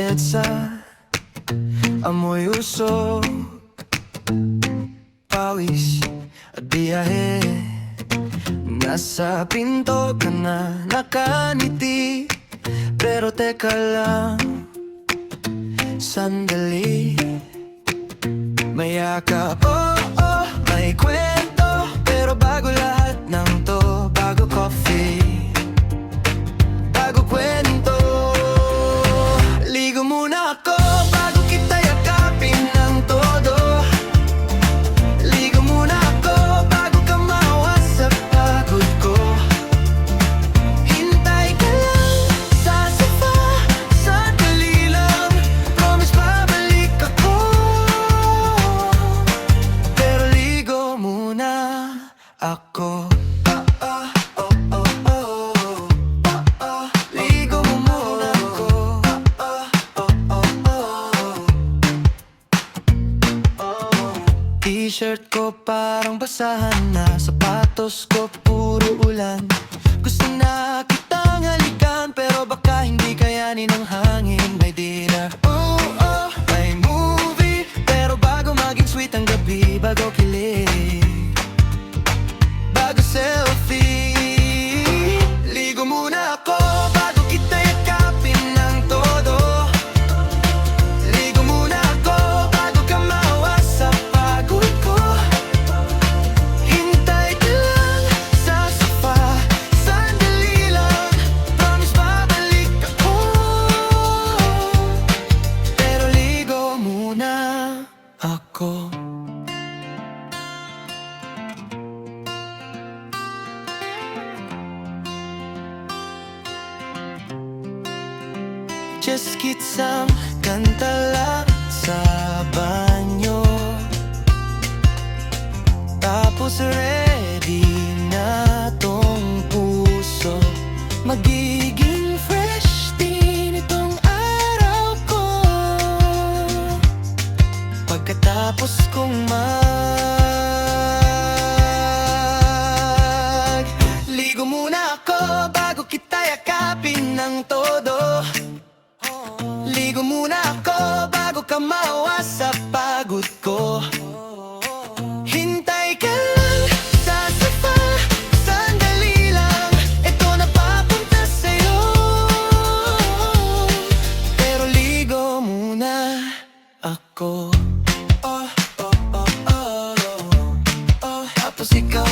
EDSA, amoy usok, pawis at biyahe. Nasa pinto ka na nakaniti, pero teka lang, sandali. Mayakap, oh, may kwento, pero bago lahat ng to, bago coffee, bago kwento. Ligo muna ako bago kita yakapin ng todo. Ligo muna ako bago ka mawas sa pagod ko. Hintay ka lang sa sofa, sandali lang, promise babalik ako. Pero ligo muna ako. Ligo muna ako. T-shirt ko parang basahan na, sapatos ko puro ulan. Gusto na kitang halikan, pero baka hindi kayanin ng hangin. May dinner, oh, may movie, pero bago maging sweet ang gabi, bago kilig, bago selfie. Ligo muna ako bago kita yakapin ng todo. Ligo muna ako bago ka mawas sa pagod ko. Hintay ka lang sa sofa, sandali lang, promise babalik ako. Pero ligo muna ako. Just kitsang kanta lang sa banyo, tapos ready na tong puso. Magiging fresh din itong araw ko, pagkatapos kong ligo muna ako bago kita yakapin ng todo. Ligo muna ako bago ka mawas sa pagod ko. Hintay ka lang sa sofa, sandali lang, ito na papunta sa'yo. Pero ligo muna ako. Tapos ikaw